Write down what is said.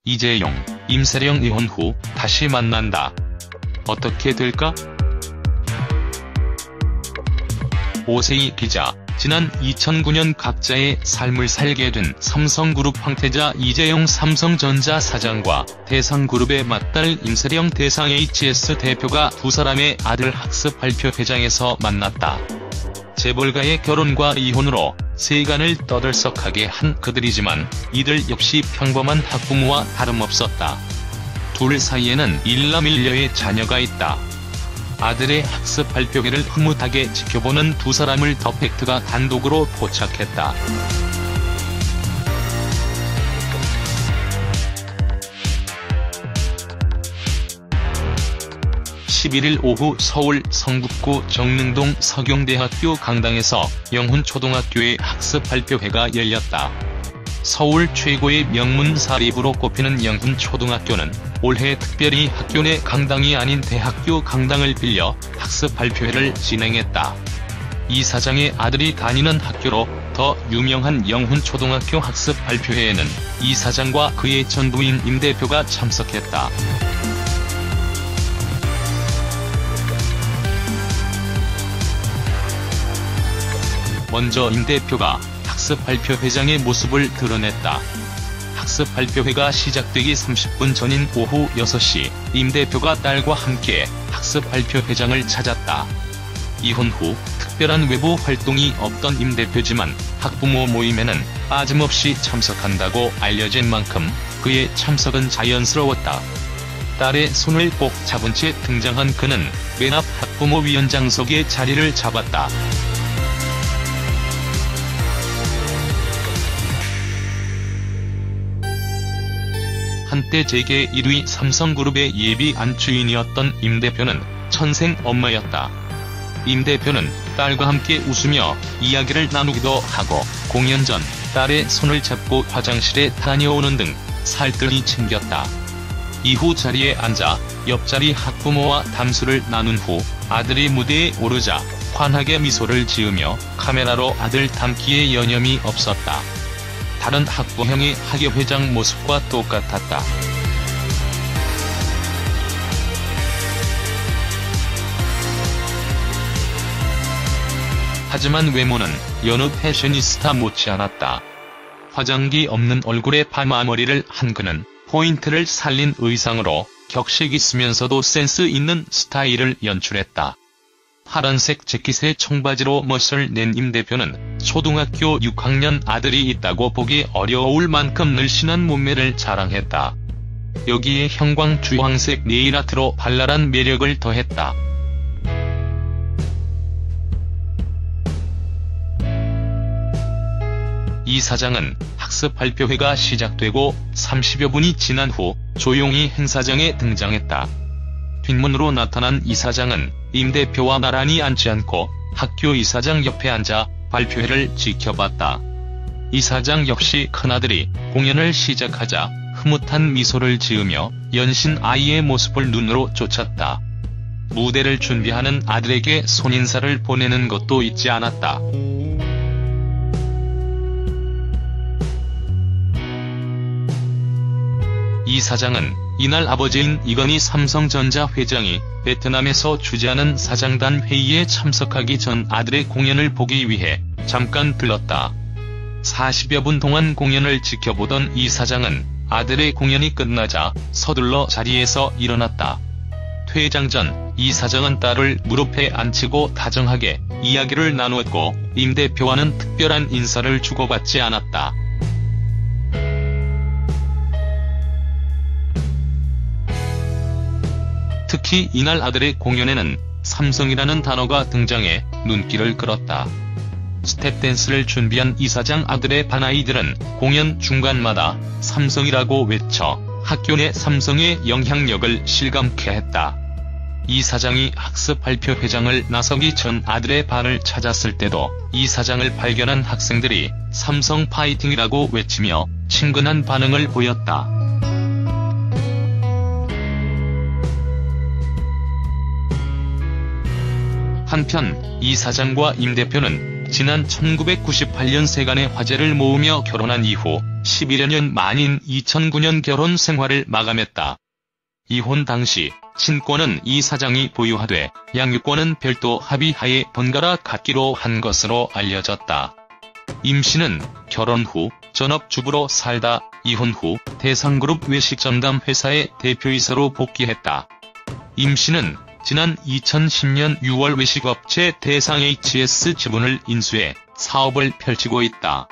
이재용, 임세령 이혼 후 다시 만난다. 어떻게 될까? 오세희 기자, 지난 2009년 각자의 삶을 살게 된 삼성그룹 황태자 이재용 삼성전자 사장과 대상그룹의 맏딸 임세령 대상HS 대표가 두 사람의 아들 학습 발표회장에서 만났다. 재벌가의 결혼과 이혼으로 세간을 떠들썩하게 한 그들이지만 이들 역시 평범한 학부모와 다름없었다. 둘 사이에는 일남일녀의 자녀가 있다. 아들의 학습 발표회를 흐뭇하게 지켜보는 두 사람을 더 팩트가 단독으로 포착했다. 11일 오후 서울 성북구 정릉동 서경대학교 강당에서 영훈초등학교의 학습 발표회가 열렸다. 서울 최고의 명문 사립으로 꼽히는 영훈초등학교는 올해 특별히 학교 내 강당이 아닌 대학교 강당을 빌려 학습 발표회를 진행했다. 이 사장의 아들이 다니는 학교로 더 유명한 영훈초등학교 학습 발표회에는 이 사장과 그의 전 부인 임 대표가 참석했다. 먼저 임 대표가 학습 발표회장의 모습을 드러냈다. 학습 발표회가 시작되기 30분 전인 오후 6시, 임 대표가 딸과 함께 학습 발표회장을 찾았다. 이혼 후 특별한 외부 활동이 없던 임 대표지만 학부모 모임에는 빠짐없이 참석한다고 알려진 만큼 그의 참석은 자연스러웠다. 딸의 손을 꼭 잡은 채 등장한 그는 맨 앞 학부모위원장석에 자리를 잡았다. 한때 재계 1위 삼성그룹의 예비 안주인이었던 임 대표는 천생 엄마였다. 임 대표는 딸과 함께 웃으며 이야기를 나누기도 하고 공연 전 딸의 손을 잡고 화장실에 다녀오는 등 살뜰히 챙겼다. 이후 자리에 앉아 옆자리 학부모와 담소를 나눈 후 아들이 무대에 오르자 환하게 미소를 지으며 카메라로 아들 담기에 여념이 없었다. 다른 학부형의 학예회장 모습과 똑같았다. 하지만 외모는 여느 패셔니스타 못지않았다. 화장기 없는 얼굴에 파마머리를 한 그는 포인트를 살린 의상으로 격식 있으면서도 센스 있는 스타일을 연출했다. 파란색 재킷에 청바지로 멋을 낸 임 대표는 초등학교 6학년 아들이 있다고 보기 어려울 만큼 늘씬한 몸매를 자랑했다. 여기에 형광주황색 네일아트로 발랄한 매력을 더했다. 이 사장은 학습 발표회가 시작되고 30여 분이 지난 후 조용히 행사장에 등장했다. 뒷문으로 나타난 이 사장은 임 대표와 나란히 앉지 않고 학교 이사장 옆에 앉아 발표회를 지켜봤다. 이 사장 역시 큰아들이 공연을 시작하자 흐뭇한 미소를 지으며 연신 아이의 모습을 눈으로 쫓았다. 무대를 준비하는 아들에게 손인사를 보내는 것도 잊지 않았다. 이 사장은 이날 아버지인 이건희 삼성전자 회장이 베트남에서 주재하는 사장단 회의에 참석하기 전 아들의 공연을 보기 위해 잠깐 들렀다. 40여 분 동안 공연을 지켜보던 이 사장은 아들의 공연이 끝나자 서둘러 자리에서 일어났다. 퇴장 전 이 사장은 딸을 무릎에 앉히고 다정하게 이야기를 나누었고 임 대표와는 특별한 인사를 주고받지 않았다. 특히 이날 아들의 공연에는 삼성이라는 단어가 등장해 눈길을 끌었다. 스텝 댄스를 준비한 이 사장 아들의 반아이들은 공연 중간마다 삼성이라고 외쳐 학교 내 삼성의 영향력을 실감케 했다. 이 사장이 학습 발표회장을 나서기 전 아들의 반을 찾았을 때도 이 사장을 발견한 학생들이 삼성 파이팅이라고 외치며 친근한 반응을 보였다. 한편 이 사장과 임 대표는 지난 1998년 세간의 화제를 모으며 결혼한 이후 11여 년 만인 2009년 결혼 생활을 마감했다. 이혼 당시 친권은 이 사장이 보유하되 양육권은 별도 합의하에 번갈아 갖기로 한 것으로 알려졌다. 임 씨는 결혼 후 전업주부로 살다 이혼 후 대상그룹 외식전담 회사의 대표이사로 복귀했다. 임 씨는 지난 2010년 6월 외식업체 대상 HS 지분을 인수해 사업을 펼치고 있다.